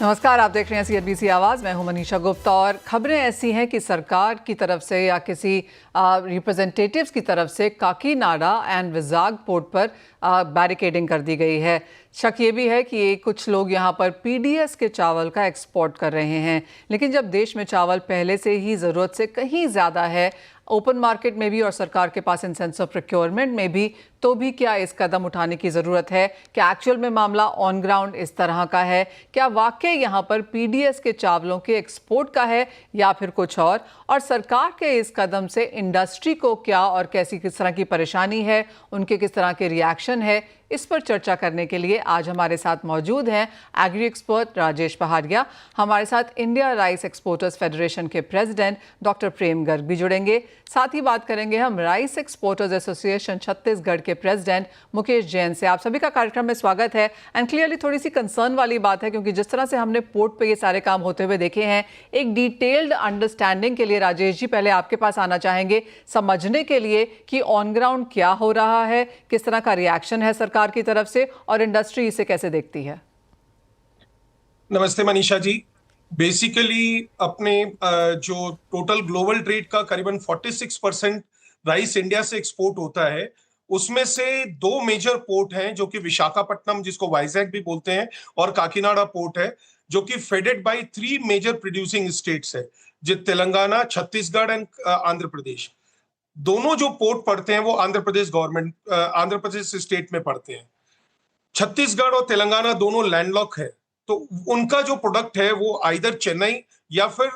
नमस्कार, आप देख रहे हैं CNBC आवाज़। मैं हूं मनीषा गुप्ता और खबरें ऐसी हैं कि सरकार की तरफ से या किसी रिप्रेजेंटेटिव्स की तरफ से काकीनाडा एंड विजाग पोर्ट पर बैरिकेडिंग कर दी गई है। शक ये भी है कि कुछ लोग यहां पर PDS के चावल का एक्सपोर्ट कर रहे हैं, लेकिन जब देश में चावल पहले से ही ज़रूरत से कहीं ज़्यादा है, ओपन मार्केट में भी और सरकार के पास इंसेंस ऑफ प्रोक्योरमेंट में भी, तो भी क्या इस कदम उठाने की ज़रूरत है? क्या एक्चुअल में मामला ऑन ग्राउंड इस तरह का है? क्या वाकई यहाँ पर PDS के चावलों के एक्सपोर्ट का है या फिर कुछ और सरकार के इस कदम से इंडस्ट्री को क्या और किस तरह की परेशानी है, उनके किस तरह के रिएक्शन है, इस पर चर्चा करने के लिए आज हमारे साथ मौजूद हैं एग्री एक्सपर्ट राजेश पहाड़िया। हमारे साथ इंडिया राइस एक्सपोर्टर्स फेडरेशन के प्रेसिडेंट डॉक्टर प्रेम गर्ग भी जुड़ेंगे। साथ ही बात करेंगे हम राइस एक्सपोर्टर्स एसोसिएशन छत्तीसगढ़ के प्रेसिडेंट मुकेश जैन से। आप सभी का कार्यक्रम में स्वागत है। एंड क्लियरली थोड़ी सी कंसर्न वाली बात है, क्योंकि जिस तरह से हमने पोर्ट पे ये सारे काम होते हुए देखे हैं, एक डिटेल्ड अंडरस्टैंडिंग के लिए राजेश जी पहले आपके पास आना चाहेंगे, समझने के लिए कि ऑन ग्राउंड क्या हो रहा है, किस तरह का रिएक्शन है सरकार की तरफ से और इंडस्ट्री इसे कैसे देखती है। नमस्ते मनीषा जी। बेसिकली अपने जो टोटल ग्लोबल ट्रेड का करीबन 46% राइस इंडिया से एक्सपोर्ट होता है, उसमें से दो मेजर पोर्ट हैं जो कि विशाखापट्टनम, जिसको वाइजैक भी बोलते हैं, और काकीनाडा पोर्ट है, जो कि fed by 3 major producing states है, जो तेलंगाना, छत्तीसगढ़ एंड आंध्र प्रदेश। दोनों जो पोर्ट पड़ते हैं वो आंध्र प्रदेश स्टेट में पड़ते हैं। छत्तीसगढ़ और तेलंगाना दोनों लैंडलॉक है, तो उनका जो प्रोडक्ट है वो आइदर चेन्नई या फिर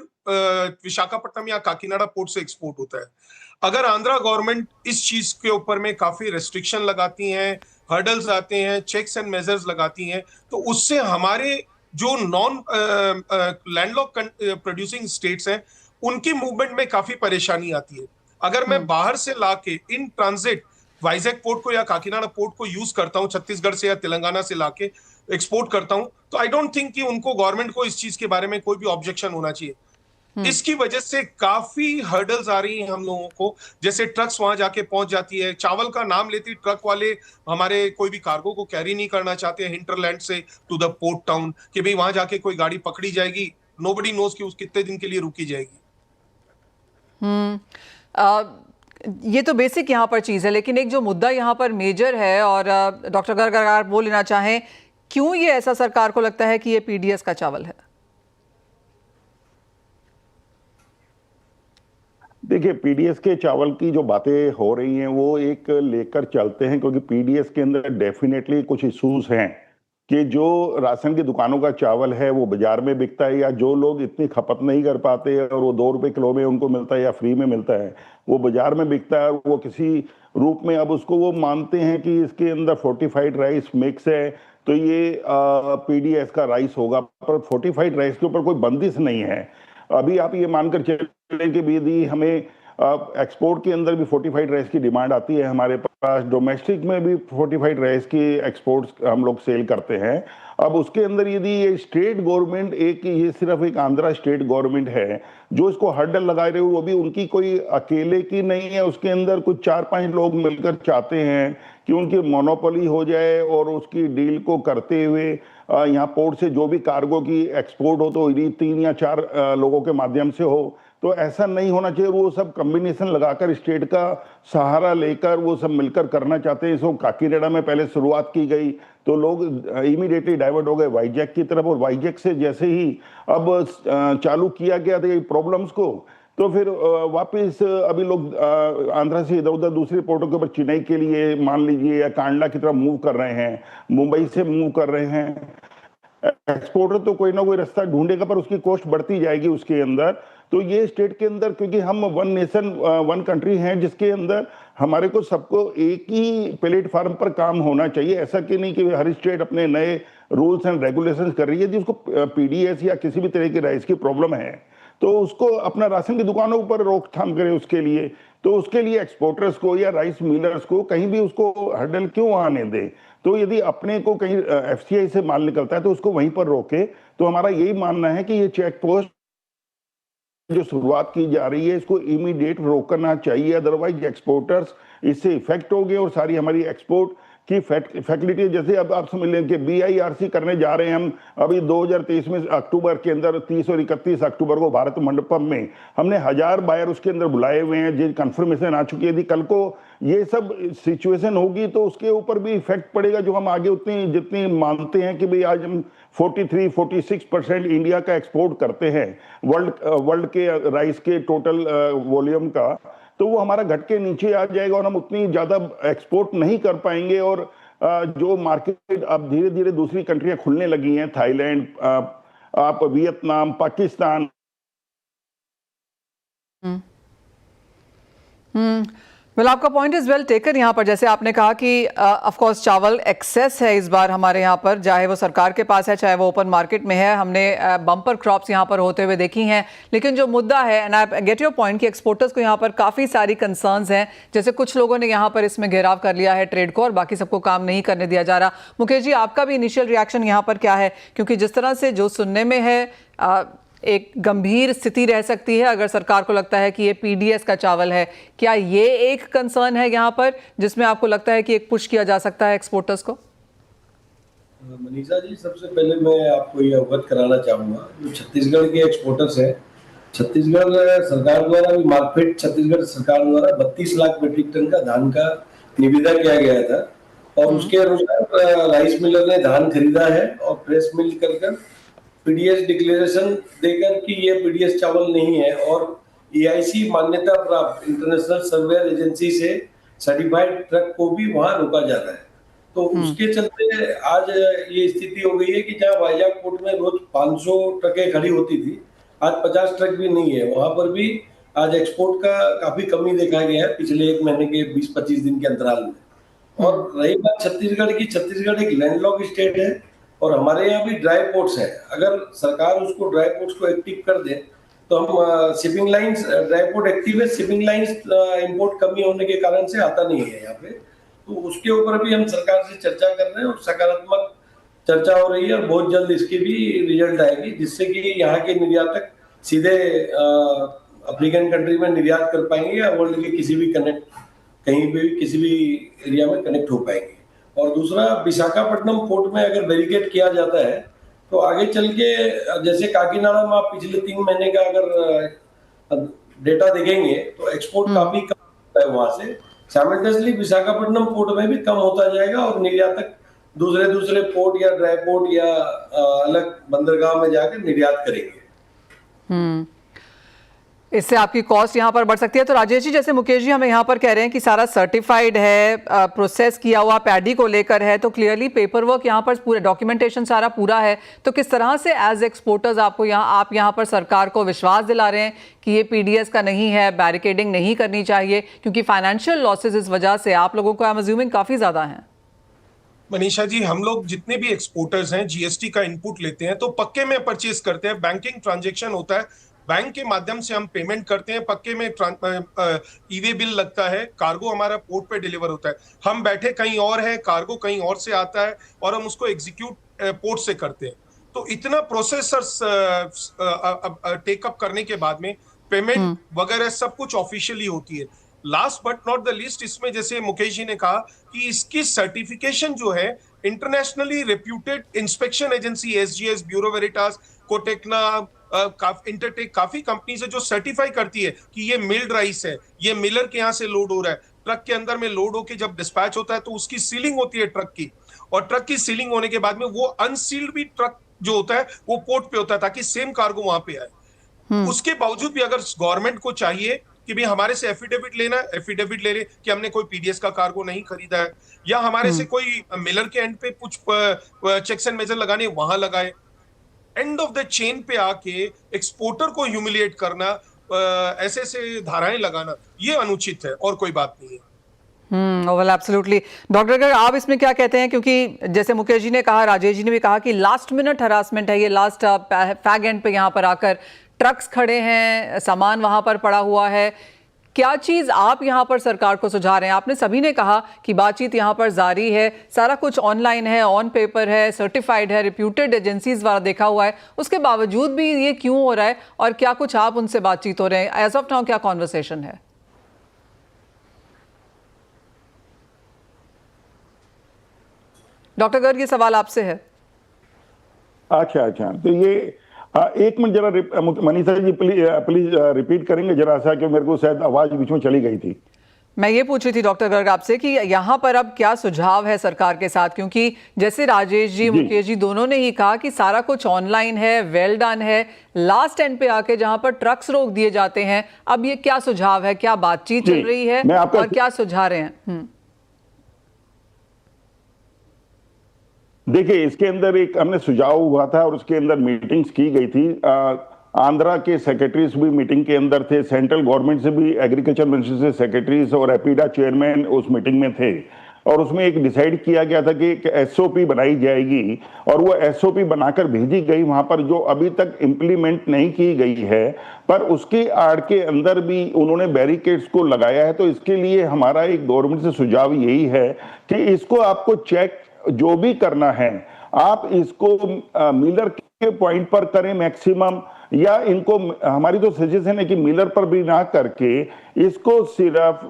विशाखापट्टनम या काकीनाडा पोर्ट से एक्सपोर्ट होता है। अगर आंध्रा गवर्नमेंट इस चीज के ऊपर में काफी रेस्ट्रिक्शन लगाती हैं, हर्डल्स आते हैं, चेक्स एंड मेजर्स लगाती हैं, तो उससे हमारे जो नॉन लैंडलॉक प्रोड्यूसिंग स्टेट्स हैं, उनकी मूवमेंट में काफी परेशानी आती है। अगर मैं बाहर से लाके इन ट्रांजिट वाइजैक पोर्ट को या काकीनाडा पोर्ट को यूज करता हूं, छत्तीसगढ़ से या तेलंगाना से लाके एक्सपोर्ट करता हूं, तो आई डोंट थिंक कि उनको, गवर्नमेंट को इस चीज के बारे में कोई भी ऑब्जेक्शन होना चाहिए। इसकी वजह से काफी हर्डल्स आ रही हैं हम लोगों को। जैसे ट्रक्स वहां जाके पहुंच जाती है, चावल का नाम लेती ट्रक वाले हमारे कोई भी कार्गो को कैरी नहीं करना चाहते हिंटरलैंड से टू द पोर्ट टाउन, कि भाई वहां जाके कोई गाड़ी पकड़ी जाएगी, नोबडी नोज कि उस कितने दिन के लिए रुकी जाएगी। ये तो बेसिक यहाँ पर चीज़ है, लेकिन एक जो मुद्दा यहाँ पर मेजर है, और डॉक्टर गर्ग अगर आप वो लेना चाहें, क्यों ये ऐसा सरकार को लगता है कि ये PDS का चावल है? देखिए, PDS के चावल की जो बातें हो रही हैं वो एक लेकर चलते हैं, क्योंकि PDS के अंदर डेफिनेटली कुछ इश्यूज हैं कि जो राशन की दुकानों का चावल है वो बाजार में बिकता है, या जो लोग इतनी खपत नहीं कर पाते और वो 2 रुपए किलो में उनको मिलता है या फ्री में मिलता है, वो बाजार में बिकता है। वो किसी रूप में अब उसको वो मानते हैं कि इसके अंदर फोर्टिफाइड राइस मिक्स है, तो ये PDS का राइस होगा। पर फोर्टिफाइड राइस के ऊपर कोई बंदिश नहीं है। अभी आप ये मानकर चलें कि यदि हमें एक्सपोर्ट के अंदर भी फोर्टिफाइड राइस की डिमांड आती है, हमारे पास डोमेस्टिक में भी फोर्टिफाइड राइस की एक्सपोर्ट्स हम लोग सेल करते हैं। अब उसके अंदर यदि ये स्टेट गवर्नमेंट, ये सिर्फ एक आंध्रा स्टेट गवर्नमेंट है जो इसको हर्डल लगा रहे हो, वो भी उनकी कोई अकेले की नहीं है। उसके अंदर कुछ 4-5 लोग मिलकर चाहते हैं कि उनकी मोनोपोली हो जाए और उसकी डील को करते हुए यहाँ पोर्ट से जो भी कार्गो की एक्सपोर्ट हो तो 3 या 4 लोगों के माध्यम से हो। तो ऐसा नहीं होना चाहिए। वो सब कॉम्बिनेशन लगाकर स्टेट का सहारा लेकर वो सब मिलकर करना चाहते हैं। इसको काकीनाडा में पहले शुरुआत की गई तो लोग इमीडिएटली डाइवर्ट हो गए वाइजैक की तरफ, और वाइजैक से जैसे ही अब चालू किया गया था प्रॉब्लम्स को, तो फिर वापस अभी लोग आंध्रा से इधर उधर दूसरे पोर्टों के ऊपर चेन्नई के लिए मान लीजिए या कांडला की तरफ मूव कर रहे हैं, मुंबई से मूव कर रहे हैं। एक्सपोर्टर तो कोई ना कोई रास्ता ढूंढेगा, पर उसकी कॉस्ट बढ़ती जाएगी उसके अंदर। तो ये स्टेट के अंदर, क्योंकि हम वन नेशन वन कंट्री हैं जिसके अंदर हमारे को सबको एक ही प्लेटफार्म पर काम होना चाहिए। ऐसा कि नहीं कि हर स्टेट अपने नए रूल्स एंड रेगुलेशंस कर रही है। जिसको PDS या किसी भी तरह की राइस की प्रॉब्लम है तो उसको अपना राशन की दुकानों पर रोकथाम करे उसके लिए। तो उसके लिए एक्सपोर्टर्स को या राइस मिलर्स को कहीं भी उसको हर्डल क्यों आने दे। तो यदि अपने को कहीं FCI से माल निकलता है तो उसको वहीं पर रोके। तो हमारा यही मानना है कि ये चेक पोस्ट जो शुरुआत की जा रही है इसको इमीडिएट रोकना चाहिए, अदरवाइज एक्सपोर्टर्स इससे इफेक्ट हो गए और सारी हमारी एक्सपोर्ट कि फैसिलिटी, जैसे अब आप समझ लें कि BIRC करने जा रहे हैं हम अभी 2023 में अक्टूबर के अंदर 30 और 31 अक्टूबर को भारत मंडपम में हमने 1000 बायर उसके अंदर बुलाए हुए हैं, जो कंफर्मेशन आ चुकी है। यदि कल को ये सब सिचुएशन होगी तो उसके ऊपर भी इफेक्ट पड़ेगा, जो हम आगे उतनी जितनी मानते हैं कि भाई आज हम 43-46% इंडिया का एक्सपोर्ट करते हैं वर्ल्ड के राइस के टोटल वॉल्यूम का, तो वो हमारा घट के नीचे आ जाएगा और हम उतनी ज्यादा एक्सपोर्ट नहीं कर पाएंगे। और जो मार्केट अब धीरे धीरे दूसरी कंट्रियां खुलने लगी हैं, थाईलैंड, आप वियतनाम, पाकिस्तान। वेल, आपका पॉइंट इज वेल टेकन। यहाँ पर जैसे आपने कहा कि ऑफ कोर्स चावल एक्सेस है इस बार हमारे यहाँ पर, चाहे वो सरकार के पास है चाहे वो ओपन मार्केट में है। हमने बम्पर क्रॉप्स यहाँ पर होते हुए देखी हैं, लेकिन जो मुद्दा है, and I get your point, कि एक्सपोर्टर्स को यहाँ पर काफ़ी सारी कंसर्न्स हैं। जैसे कुछ लोगों ने यहाँ पर इसमें घेराव कर लिया है ट्रेड को और बाकी सबको काम नहीं करने दिया जा रहा। मुकेश जी, आपका भी इनिशियल रिएक्शन यहाँ पर क्या है? क्योंकि जिस तरह से जो सुनने में है एक गंभीर स्थिति रह सकती है अगर सरकार को लगता है कि ये PDS का चावल है। क्या ये एक कंसर्न है यहाँ पर जिसमें आपको लगता है कि एक पुश किया जा सकता है एक्सपोर्टर्स को? मनीषा जी, सबसे पहले मैं आपको ये अवगत कराना चाहूँगा, जो छत्तीसगढ़ के एक्सपोर्टर्स हैं, छत्तीसगढ़ सरकार द्वारा भी मार्केट, छत्तीसगढ़ सरकार द्वारा 32 लाख मीट्रिक टन का धान का निविदा किया गया था और उसके अनुसार राइस मिलर ने धान खरीदा है और प्रेस मिल कर PDS डिक्लेरेशन देकर कि ये PDS चावल नहीं है और EIC मान्यता प्राप्त इंटरनेशनल सर्वेयर एजेंसी से सर्टिफाइड ट्रक को भी वहां रोका जा रहा है। तो उसके चलते आज ये स्थिति हो गई है कि जहां वाइजाग पोर्ट में रोज 500 ट्रकें खड़ी होती थी, आज 50 ट्रक भी नहीं है। वहां पर भी आज एक्सपोर्ट का काफी कमी देखा गया है पिछले एक महीने के 20-25 दिन के अंतराल में। और रही बात छत्तीसगढ़ की, छत्तीसगढ़ एक लैंडलॉक स्टेट है और हमारे यहाँ भी ड्राई पोर्ट्स हैं। अगर सरकार उसको ड्राई पोर्ट्स को एक्टिव कर दे तो हम shipping lines, dry port active है, शिपिंग लाइंस इंपोर्ट कमी होने के कारण से आता नहीं है यहाँ पे, तो उसके ऊपर भी हम सरकार से चर्चा कर रहे हैं और सकारात्मक चर्चा हो रही है और बहुत जल्द इसकी भी रिजल्ट आएगी, जिससे कि यहाँ के निर्यातक सीधे अफ्रीकन कंट्री में निर्यात कर पाएंगे या वर्ल्ड के किसी भी कहीं भी किसी भी एरिया में कनेक्ट हो पाएंगे। और दूसरा, विशाखापट्टनम पोर्ट में अगर बैरिकेड किया जाता है तो आगे चल के, जैसे काकीनाडा में आप पिछले 3 महीने का अगर डेटा देखेंगे तो एक्सपोर्ट काफी कम होता है वहां से। साइमल्टेनियसली विशाखापट्टनम पोर्ट में भी कम होता जाएगा और निर्यातक दूसरे पोर्ट या ड्राई पोर्ट या अलग बंदरगाह में जाकर निर्यात करेंगे। इससे आपकी कॉस्ट यहाँ पर बढ़ सकती है। तो राजेश जी, जैसे मुकेश जी हमें यहाँ पर कह रहे हैं कि सारा सर्टिफाइड है, प्रोसेस किया हुआ पैडी को लेकर है, तो क्लियरली पेपर वर्क यहाँ पर पूरा डॉक्यूमेंटेशन सारा पूरा है, तो किस तरह से एज एक्सपोर्टर्स आप यहाँ पर सरकार को विश्वास दिला रहे हैं कि ये PDS का नहीं है, बैरिकेडिंग नहीं करनी चाहिए, क्योंकि फाइनेंशियल लॉसेज इस वजह से आप लोगों को आई एम अज्यूमिंग काफी ज्यादा है? मनीषा जी, हम लोग जितने भी एक्सपोर्टर्स हैं GST का इनपुट लेते हैं तो पक्के में परचेज करते हैं, बैंकिंग ट्रांजैक्शन होता है, बैंक के माध्यम से हम पेमेंट करते हैं, पक्के में ई-वे बिल लगता है, कार्गो हमारा पोर्ट पे डिलीवर होता है। हम बैठे कहीं और है, कार्गो कहीं और से आता है और हम उसको एग्जीक्यूट पोर्ट से करते हैं। तो इतना प्रोसेसर्स टेकअप करने के बाद में पेमेंट वगैरह सब कुछ ऑफिशियली होती है। Last but not the least, इसमें जैसे मुकेश जी ने कहा कि इसकी सर्टिफिकेशन जो है internationally reputed inspection agency SGS, Bureau Veritas, Cotecna, Intertek, काफी कंपनीज है जो सर्टिफाई करती है कि ये मिल्ड राइस है, ये मिलर के यहाँ से लोड हो रहा है। ट्रक के अंदर में लोड होके जब डिस्पैच होता है तो उसकी सीलिंग होती है ट्रक की, और ट्रक की सीलिंग होने के बाद में वो अनसील्ड भी ट्रक जो होता है वो पोर्ट पे होता है ताकि सेम कार्गो वहां पे आए। उसके बावजूद भी अगर गवर्नमेंट को चाहिए कि भाई हमारे से एफिडेविट लेना है, एफिडेविट ले ले कि हमने कोई PDS का कार्गो नहीं खरीदा है, या हमारे से कोई मिलर के एंड पे कुछ चेक्स एंड मेजर लगाने वहां लगाए। एंड ऑफ द चेन पे आके एक्सपोर्टर को ह्यूमिलिएट करना, ऐसे ऐसे धाराएं लगाना, ये अनुचित है और कोई बात नहीं है। Well absolutely. डॉक्टर अगर आप इसमें क्या कहते हैं, क्योंकि जैसे मुकेश जी ने कहा, राजेश जी ने भी कहा कि लास्ट मिनट हरासमेंट है ये, लास्ट फैग एंड पे यहाँ पर आकर ट्रक्स खड़े हैं, सामान वहां पर पड़ा हुआ है, क्या चीज आप यहाँ पर सरकार को सुझा रहे हैं? आपने सभी ने कहा कि बातचीत यहाँ पर जारी है, सारा कुछ ऑनलाइन है, ऑन पेपर है, सर्टिफाइड है, रिप्यूटेड एजेंसीज द्वारा देखा हुआ है, उसके बावजूद भी ये क्यों हो रहा है और क्या कुछ आप उनसे बातचीत हो रहे हैं? एज ऑफ नाउ क्या कॉन्वर्सेशन है? डॉक्टर गर्ग, ये सवाल आपसे है। अच्छा, तो ये एक मिनट जरा मनीषा जी प्लीज रिपीट करेंगे जरा सा, कि मेरे को शायद आवाज बीच में चली गई थी। मैं ये पूछ रही थी डॉक्टर गर्ग आपसे कि यहाँ पर अब क्या सुझाव है सरकार के साथ, क्योंकि जैसे राजेश जी मुकेश जी दोनों ने ही कहा कि सारा कुछ ऑनलाइन है, वेल डन है, लास्ट एंड पे आके जहाँ पर ट्रक्स रोक दिए जाते हैं, अब ये क्या सुझाव है, क्या बातचीत चल रही है और क्या सुझा रहे हैं? देखिए, इसके अंदर एक हमने सुझाव हुआ था और उसके अंदर मीटिंग्स की गई थी। आंध्रा के सेक्रेटरीज भी मीटिंग के अंदर थे, सेंट्रल गवर्नमेंट से भी एग्रीकल्चर मिनिस्ट्री से सेक्रेटरीज और एपीडा चेयरमैन उस मीटिंग में थे। और उसमें एक डिसाइड किया गया था कि एक एसओपी बनाई जाएगी और वो एसओपी बनाकर भेजी गई वहां पर, जो अभी तक इम्प्लीमेंट नहीं की गई है। पर उसके आड़ के अंदर भी उन्होंने बैरिकेड्स को लगाया है। तो इसके लिए हमारा एक गवर्नमेंट से सुझाव यही है कि इसको आपको चेक जो भी करना है, आप इसको मिलर के पॉइंट पर करें मैक्सिमम, या इनको हमारी तो सजेशन है कि मिलर पर भी ना करके इसको सिर्फ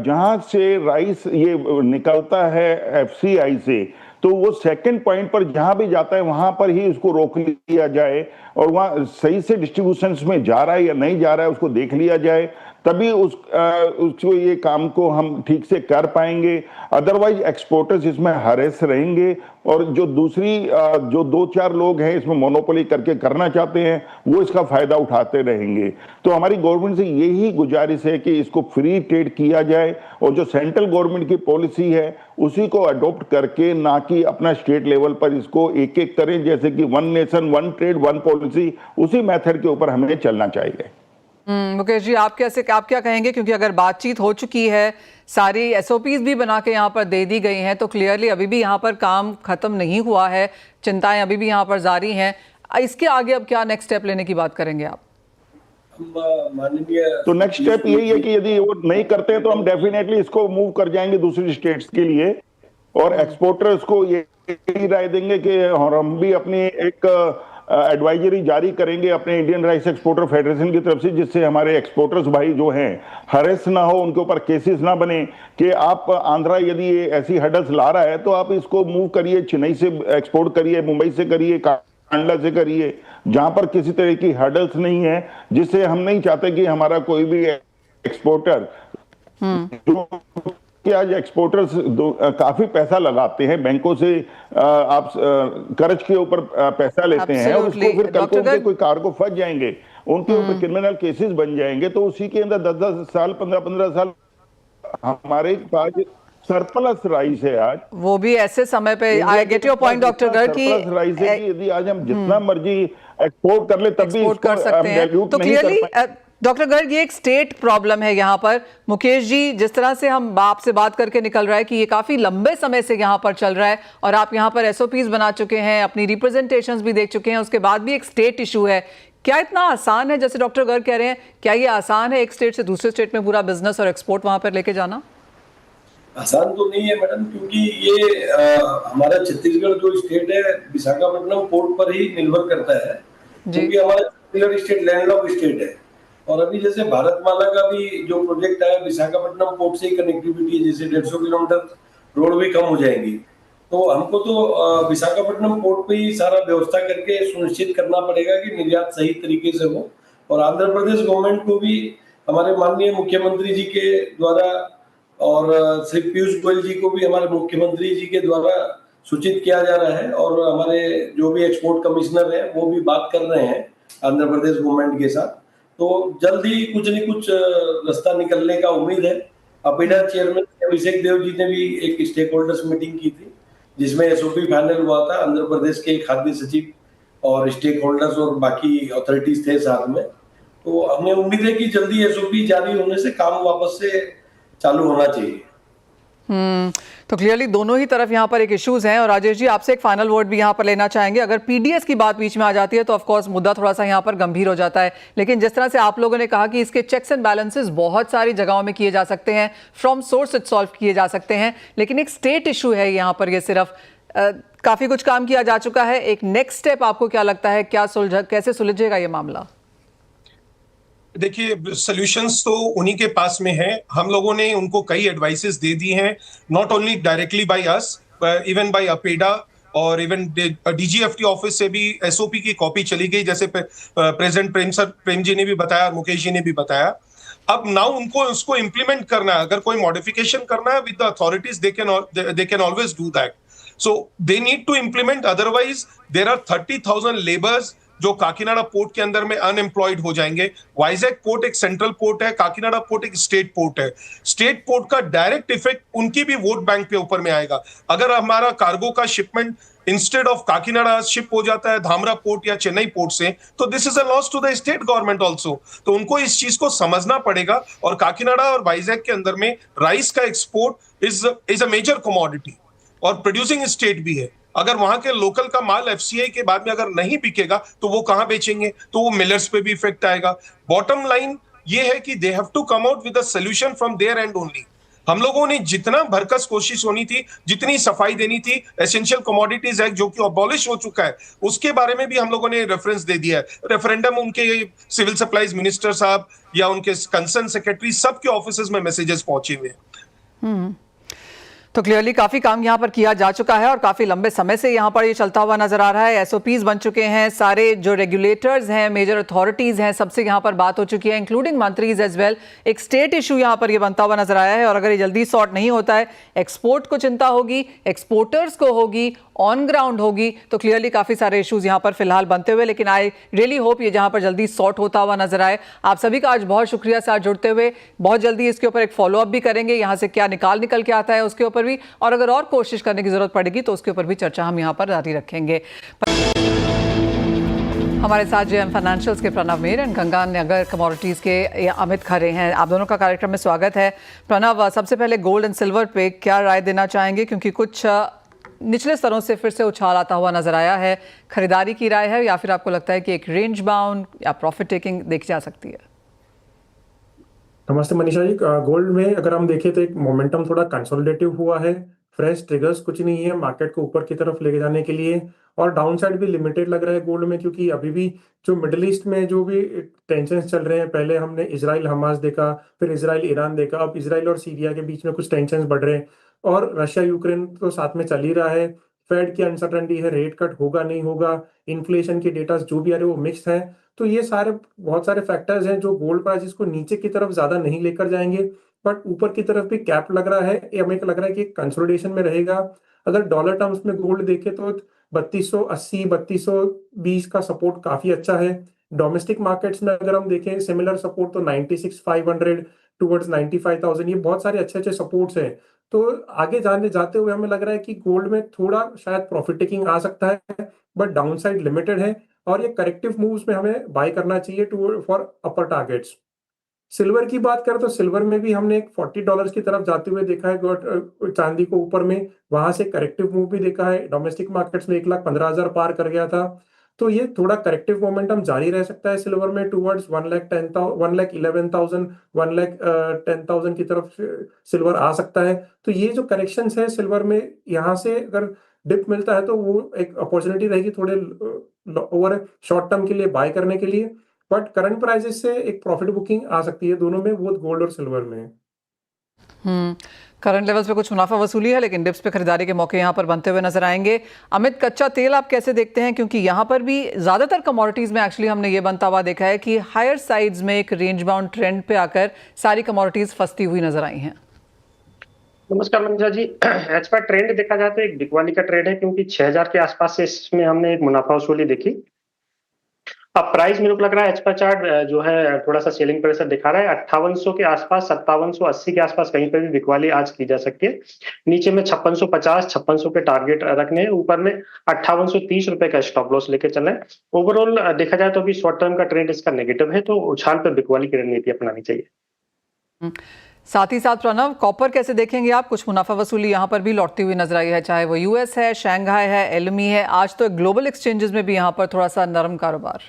जहां से राइस ये निकलता है एफसीआई से, तो वो सेकंड पॉइंट पर जहां भी जाता है वहां पर ही उसको रोक लिया जाए और वहां सही से डिस्ट्रीब्यूशन में जा रहा है या नहीं जा रहा है उसको देख लिया जाए, तभी उसको ये काम को हम ठीक से कर पाएंगे। अदरवाइज एक्सपोर्टर्स इसमें हरेस रहेंगे और जो दूसरी जो 2-4 लोग हैं इसमें मोनोपोली करके करना चाहते हैं वो इसका फायदा उठाते रहेंगे। तो हमारी गवर्नमेंट से यही गुजारिश है कि इसको फ्री ट्रेड किया जाए और जो सेंट्रल गवर्नमेंट की पॉलिसी है उसी को अडॉप्ट करके, ना कि अपना स्टेट लेवल पर इसको एक एक करें, जैसे कि one nation one trade one policy, उसी मेथड के ऊपर हमें चलना चाहिए। मुकेश जी, आप क्या कहेंगे, क्योंकि अगर बातचीत हो चुकी है, सारी एसओपीज भी बना के यहाँ पर दे दी गई हैं, तो क्लियरली अभी भी यहाँ पर काम खत्म नहीं हुआ है, चिंताएं अभी भी यहाँ पर जारी हैं। इसके आगे अब क्या नेक्स्ट स्टेप लेने की बात करेंगे आप? तो नेक्स्ट स्टेप यही है कि यदि वो नहीं करते हैं तो हम डेफिनेटली इसको मूव कर जाएंगे दूसरी स्टेट्स के लिए और एक्सपोर्टर्स को यही राय देंगे कि हम भी अपनी एक एडवाइजरी जारी करेंगे अपने इंडियन राइस एक्सपोर्टर फेडरेशन की तरफ से, जिससे हमारे एक्सपोर्टर्स भाई जो हैं हरेस ना हो, उनके ऊपर केसेस ना बने कि आप आंध्रा यदि ऐसी हर्डल्स ला रहा है तो आप इसको मूव करिए, चेन्नई से एक्सपोर्ट करिए, मुंबई से करिए, कांडला से करिए, जहां पर किसी तरह की हर्डल्स नहीं है, जिससे हम नहीं चाहते कि हमारा कोई भी एक्सपोर्टर कि आज एक्सपोर्टर्स काफी पैसा लगाते हैं बैंकों से, आप कर्ज के ऊपर पैसा लेते हैं और उसको फिर कल को उनके कोई कार्गो फंस जाएंगे, उनके ऊपर क्रिमिनल केसेस बन जाएंगे, तो उसी के अंदर 10-10 साल 15-15 साल हमारे पास सरप्लस राइस है आज, वो भी ऐसे समय पे। I get your point doctor Garg की सरप्लस राइस है कि यदि आज हम जितना मर्जी एक्सपोर्ट कर ले तब भी कर सकते हैं। तो क्लियरली डॉक्टर गर्ग, ये एक स्टेट प्रॉब्लम है यहाँ पर। मुकेश जी, जिस तरह से हम आपसे बात करके निकल रहा है कि ये काफी लंबे समय से यहाँ पर चल रहा है और आप यहाँ पर एसओपीज बना चुके हैं, अपनी रिप्रेजेंटेशंस भी देख चुके हैं, उसके बाद भी एक स्टेट इशू है। क्या इतना आसान है जैसे डॉक्टर गर्ग कह रहे हैं? क्या ये आसान है एक स्टेट से दूसरे स्टेट में पूरा बिजनेस और एक्सपोर्ट वहां पर लेके जाना? आसान तो नहीं है मैडम, क्योंकि ये हमारा छत्तीसगढ़ जो स्टेट है विशाखापट्टनम पोर्ट पर ही निर्भर करता है, क्योंकि हमारा छत्तीसगढ़ स्टेट लैंडलॉक स्टेट है। और अभी जैसे भारतमाला का भी जो प्रोजेक्ट है विशाखापट्टनम पोर्ट से ही कनेक्टिविटी है, जैसे 150 किलोमीटर रोड भी कम हो जाएंगी, तो हमको तो विशाखापट्टनम पोर्ट पे ही सारा व्यवस्था करके सुनिश्चित करना पड़ेगा कि निर्यात सही तरीके से हो। और आंध्र प्रदेश गवर्नमेंट को भी हमारे माननीय मुख्यमंत्री जी के द्वारा और श्री पीयूष गोयल जी को भी हमारे मुख्यमंत्री जी के द्वारा सूचित किया जा रहा है और हमारे जो भी एक्सपोर्ट कमिश्नर है वो भी बात कर रहे हैं आंध्र प्रदेश गवर्नमेंट के साथ। तो जल्द ही कुछ न कुछ रास्ता निकलने का उम्मीद है। अपेडा चेयरमैन अभिषेक देव जी ने भी एक स्टेक होल्डर्स मीटिंग की थी जिसमें एसओपी फाइनल हुआ था। आंध्र प्रदेश के खाद्य सचिव और स्टेक होल्डर्स और बाकी अथॉरिटीज थे साथ में। तो हमें उम्मीद है कि जल्दी एसओपी जारी होने से काम वापस से चालू होना चाहिए। तो क्लियरली दोनों ही तरफ यहाँ पर एक इश्यूज हैं। और राजेश जी, आपसे एक फाइनल वर्ड भी यहाँ पर लेना चाहेंगे। अगर पीडीएस की बात बीच में आ जाती है तो ऑफ कोर्स मुद्दा थोड़ा सा यहाँ पर गंभीर हो जाता है, लेकिन जिस तरह से आप लोगों ने कहा कि इसके चेक्स एंड बैलेंसेस बहुत सारी जगहों में किए जा सकते हैं, फ्रॉम सोर्स इट सॉल्व किए जा सकते हैं, लेकिन एक स्टेट इशू है यहाँ पर। ये सिर्फ काफी कुछ काम किया जा चुका है, एक नेक्स्ट स्टेप आपको क्या लगता है, क्या कैसे सुलझेगा ये मामला? देखिए, सॉल्यूशंस तो उन्हीं के पास में है। हम लोगों ने उनको कई एडवाइसेस दे दी हैं, not only directly by us, even bye APEDA और इवन डीजीएफटी ऑफिस से भी एसओपी की कॉपी चली गई, जैसे प्रेसिडेंट प्रेम जी ने भी बताया, मुकेश जी ने भी बताया। अब नाउ उनको उसको इंप्लीमेंट करना है, अगर कोई मॉडिफिकेशन करना है with the authorities, they can always do that. So they need to implement, otherwise there are 30,000 labours जो काकीनाडा पोर्ट के अंदर में अनएम्प्लॉयड हो जाएंगे। वाइजैक पोर्ट एक सेंट्रल पोर्ट है, काकीनाडा पोर्ट एक स्टेट पोर्ट है। स्टेट पोर्ट का डायरेक्ट इफेक्ट उनकी भी वोट बैंक पे ऊपर में आएगा। अगर हमारा कार्गो का shipment instead of Kakinada ship हो जाता है धामरा पोर्ट या चेन्नई पोर्ट से, तो this is a loss to the state government also. तो उनको इस चीज को समझना पड़ेगा। और काकीनाडा और वाइजैक के अंदर में राइस का export is a major commodity और प्रोड्यूसिंग स्टेट भी है। अगर वहां के लोकल का माल एफसीआई के बाद में अगर नहीं बिकेगा तो वो कहां बेचेंगे? तो वो मिलर्स पे भी इफेक्ट आएगा। बॉटम लाइन ये है कि they have to come out with a solution from there and only. हम लोगों ने जितना भरकस कोशिश होनी थी, जितनी सफाई देनी थी, एसेंशियल कमोडिटीज एक्ट जो कि अबॉलिश हो चुका है, उसके बारे में भी हम लोगों ने रेफरेंस दे दिया है। रेफरेंडम उनके सिविल सप्लाईज मिनिस्टर साहब या उनके कंसर्न सेक्रेटरी सबके ऑफिस में मैसेजेस पहुंचे हुए हैं। तो क्लियरली काफी काम यहाँ पर किया जा चुका है और काफी लंबे समय से यहाँ पर ये चलता हुआ नजर आ रहा है। एसओपीज बन चुके हैं, सारे जो रेगुलेटर्स हैं, मेजर अथॉरिटीज हैं, सबसे यहाँ पर बात हो चुकी है, इंक्लूडिंग मंत्रीज एज वेल। एक स्टेट इशू यहाँ पर ये बनता हुआ नजर आया है और अगर ये जल्दी सॉर्ट नहीं होता है, एक्सपोर्ट को चिंता होगी, एक्सपोर्टर्स को होगी, ऑन ग्राउंड होगी। तो क्लियरली काफी सारे इश्यूज यहाँ पर फिलहाल बनते हुए, लेकिन आई रियली होप ये जहाँ पर जल्दी सॉर्ट होता हुआ नजर आए। आप सभी का आज बहुत शुक्रिया साथ जुड़ते हुए। बहुत जल्दी इसके ऊपर एक फॉलोअप भी करेंगे, यहाँ से क्या निकाल के आता है उसके ऊपर भी, और अगर और कोशिश करने की जरूरत पड़ेगी तो उसके ऊपर भी चर्चा हम यहाँ पर जारी रखेंगे। हमारे साथ जेएम फाइनेंशियल्स के प्रणव मेर एंड गंगा नगर कमोडिटीज़ के अमित खरे हैं। आप दोनों का कार्यक्रम में स्वागत है। प्रणव, सबसे पहले गोल्ड एंड सिल्वर पे क्या राय देना चाहेंगे, क्योंकि कुछ निचले स्तरों से फिर से उछाल आता हुआ नजर आया है। खरीदारी की राय है या फिर आपको लगता है कि एक रेंज बाउंड या प्रॉफिट टेकिंग देखी जा सकती है? नमस्ते मनीषा जी। गोल्ड में अगर हम देखें तो एक मोमेंटम थोड़ा कंसोलिडेटिव हुआ है। फ्रेश ट्रिगर्स कुछ नहीं है मार्केट को ऊपर की तरफ लेके जाने के लिए, और डाउन साइड भी लिमिटेड लग रहा है गोल्ड में, क्योंकि अभी भी जो मिडिल ईस्ट में जो भी टेंशन चल रहे हैं, पहले हमने इजराइल हमास देखा, फिर इजराइल ईरान देखा, अब इजराइल और सीरिया के बीच में कुछ टेंशन बढ़ रहे हैं, और रशिया यूक्रेन तो साथ में चल ही रहा है। फेड की अनसर्टेनिटी है, रेट कट होगा नहीं होगा, इन्फ्लेशन के डेटा जो भी आ रहे हैं वो मिक्स है। तो ये सारे बहुत सारे फैक्टर्स हैं जो गोल्ड प्राइसेस को नीचे की तरफ ज्यादा नहीं लेकर जाएंगे, बट ऊपर की तरफ भी कैप लग रहा है। ये हमें लग रहा है कि कंसोलिडेशन में रहेगा। अगर डॉलर टर्म्स में गोल्ड देखें तो 3280 3220 का सपोर्ट काफी अच्छा है। डोमेस्टिक मार्केट्स में अगर हम देखें सिमिलर सपोर्ट तो 96,500 टुवर्ड्स 95,000, ये बहुत सारे अच्छे अच्छे सपोर्ट्स हैं। तो आगे जाते हुए हमें लग रहा है कि गोल्ड में थोड़ा शायद प्रॉफिट टेकिंग आ सकता है, बट डाउन साइड लिमिटेड है, और ये करेक्टिव मूव्स में हमें बाय करना चाहिए to for upper targets. Silver की बात करें तो सिल्वर में भी हमने एक $40 की तरफ जाते हुए देखा है, चांदी को ऊपर में, वहां से करेक्टिव मूव भी देखा है। डोमेस्टिक मार्केट्स में 1,15,000 पार कर गया था, तो ये थोड़ा करेक्टिव मोमेंटम जारी रह सकता है सिल्वर में टुवर्ड्स 1,11,000 1,10,000 की तरफ सिल्वर आ सकता है। तो ये जो करेक्शंस है सिल्वर में, यहाँ से अगर डिप मिलता है तो वो एक अपॉर्चुनिटी रहेगी थोड़े ओवर शॉर्ट टर्म के लिए बाय करने के लिए, बट करंट प्राइसेस से एक प्रॉफिट बुकिंग आ सकती है दोनों में, बोथ गोल्ड और सिल्वर में। करंट लेवल्स पे कुछ मुनाफा वसूली है, लेकिन डिप्स पे खरीदारी के मौके यहाँ पर बनते हुए नजर आएंगे। अमित, कच्चा तेल आप कैसे देखते हैं, क्योंकि यहाँ पर भी ज्यादातर कमोडिटीज में एक्चुअली हमने ये बनता हुआ देखा है कि हायर साइड्स में एक रेंज बाउंड ट्रेंड पे आकर सारी कमोडिटीज फंसती हुई नजर आई हैं। नमस्कार Manisha ji. As per trend देखा जाए तो एक बिकवाली का ट्रेंड है, क्योंकि 6,000 के आसपास से इसमें हमने एक मुनाफा वसूली देखी। अब प्राइस मेरे को लग रहा है एज पर चार्ट जो है थोड़ा सा सेलिंग प्रेशर दिखा रहा है 5800 के आसपास, 5780 के आसपास कहीं पर भी बिकवाली आज की जा सकती है। नीचे में 5650 5600 के टारगेट रखने हैं, ऊपर में 5830 रुपए का स्टॉप लॉस लेके चल रहे हैं। ओवरऑल देखा जाए तो अभी शॉर्ट टर्म का ट्रेंड इसका नेगेटिव है, तो उछाल पर बिकवाली की रणनीति अपनानी चाहिए। साथ ही साथ प्रणव, कॉपर कैसे देखेंगे आप? कुछ मुनाफा वसूली यहाँ पर भी लौटती हुई नजर आई है, चाहे वो यूएस है, शंघाई है, एलमी है, आज तो ग्लोबल एक्सचेंजेस में भी यहाँ पर थोड़ा सा नरम कारोबार।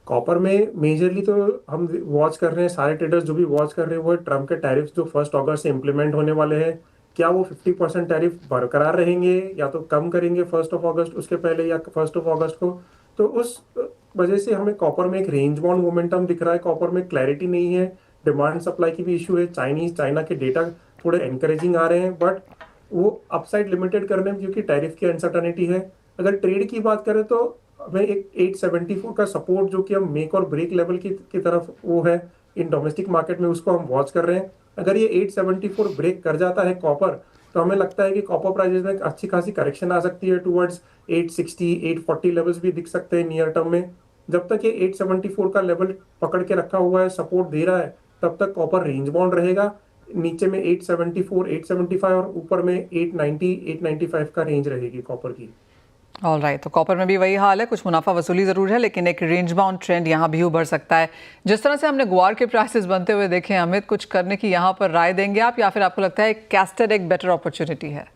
कॉपर में मेजरली तो हम वॉच कर रहे हैं, सारे ट्रेडर्स जो भी वॉच कर रहे हैं वो ट्रम्प के टैरिफ जो 1 अगस्त से इम्प्लीमेंट होने वाले हैं, क्या वो 50% टैरिफ बरकरार रहेंगे या तो कम करेंगे 1 अगस्त उसके पहले या 1 अगस्त को। तो उस वजह से हमें कॉपर में एक रेंज बाउंड मोमेंटम दिख रहा है। कॉपर में क्लैरिटी नहीं है, डिमांड सप्लाई की भी इशू है, चाइना के डेटा थोड़े एनकरेजिंग आ रहे हैं, बट वो अपसाइड लिमिटेड करने में, क्योंकि टैरिफ की अनसर्टनिटी है। अगर ट्रेड की बात करें तो हमें एक 874 का सपोर्ट, जो कि हम मेक और ब्रेक लेवल की तरफ वो है इन डोमेस्टिक मार्केट में, उसको हम वॉच कर रहे हैं। अगर ये 874 ब्रेक कर जाता है कॉपर, तो हमें लगता है कि कॉपर प्राइसेस में अच्छी खासी करेक्शन आ सकती है टुवर्ड्स 860 840 लेवल्स भी दिख सकते हैं नियर टर्म में। जब तक ये 874 का लेवल पकड़ के रखा हुआ है, सपोर्ट दे रहा है, तब तक कॉपर रेंज बाउंड रहेगा। नीचे में 874 875 और ऊपर में 890 895 का रेंज रहेगी कॉपर की। ऑल राइट, तो कॉपर में भी वही हाल है, कुछ मुनाफा वसूली ज़रूर है, लेकिन एक रेंज बाउंड ट्रेंड यहाँ भी उभर सकता है। जिस तरह से हमने ग्वार के प्राइसेस बनते हुए देखे, अमित, कुछ करने की यहाँ पर राय देंगे आप, या फिर आपको लगता है कैस्टर एक बेटर अपॉर्चुनिटी है?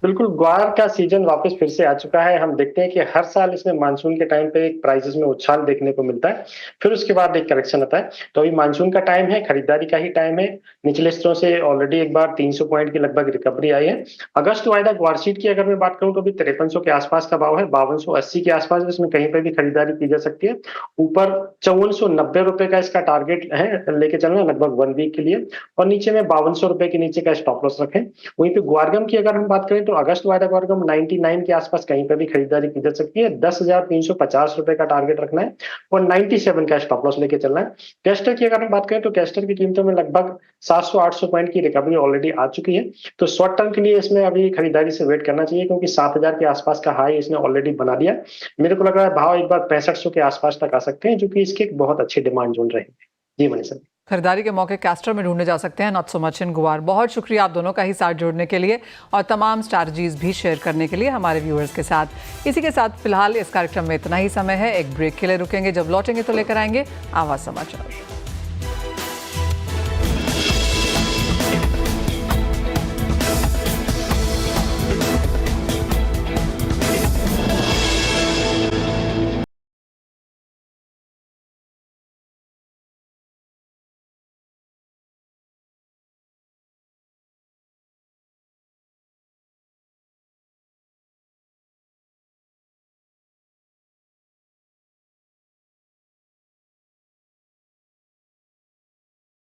बिल्कुल, ग्वार का सीजन वापस फिर से आ चुका है। हम देखते हैं कि हर साल इसमें मानसून के टाइम पे एक प्राइसेस में उछाल देखने को मिलता है, फिर उसके बाद एक करेक्शन आता है। तो अभी मानसून का टाइम है, खरीदारी का ही टाइम है। निचले स्तरों से ऑलरेडी एक बार 300 पॉइंट की लगभग रिकवरी आई है। अगस्त वायदा ग्वार शीट की अगर मैं बात करूं तो अभी 5300 के आसपास का भाव है, 5280 के आसपास इसमें कहीं पर भी खरीदारी की जा सकती है। ऊपर 5490 रुपए का इसका टारगेट है लेके चलना लगभग 1 वीक के लिए, और नीचे में 5200 रुपए के नीचे का स्टॉप लॉस रखें। वहीं पे ग्वारगम की अगर हम बात करें तो अगस्त वायदा ग्वारगम 99 के आसपास कहीं पर भी खरीदारी की जा सकती है। 10,350 रुपए का टारगेट रखना है और 97 का स्टॉप लॉस लेके चलना है। कैस्टर की अगर हम बात करें तो कैस्टर की कीमतों में लगभग 700-800 पॉइंट की रिकवरी ऑलरेडी आ चुकी है। तो शॉर्ट टर्म के लिए इसमें अभी खरीदारी से वेट करना चाहिए, क्योंकि 7000 के आसपास का हाई इसने ऑलरेडी बना दिया। मेरे को लग रहा है भाव एक बार 6500 के आसपास तक आ सकते हैं, जो कि इसके एक बहुत अच्छे डिमांड जोन रहेंगे। जी मनीषा, खरीदारी के मौके कैस्टर में ढूंढे जा सकते हैं, नॉट सो मच इन ग्वार। बहुत शुक्रिया आप दोनों का ही साथ जोड़ने के लिए और तमाम स्ट्रैटेजीज भी शेयर करने के लिए हमारे व्यूअर्स के साथ। इसी के साथ फिलहाल इस कार्यक्रम में इतना ही समय है, एक ब्रेक के लिए रुकेंगे, जब लौटेंगे तो लेकर आएंगे आवाज समाचार।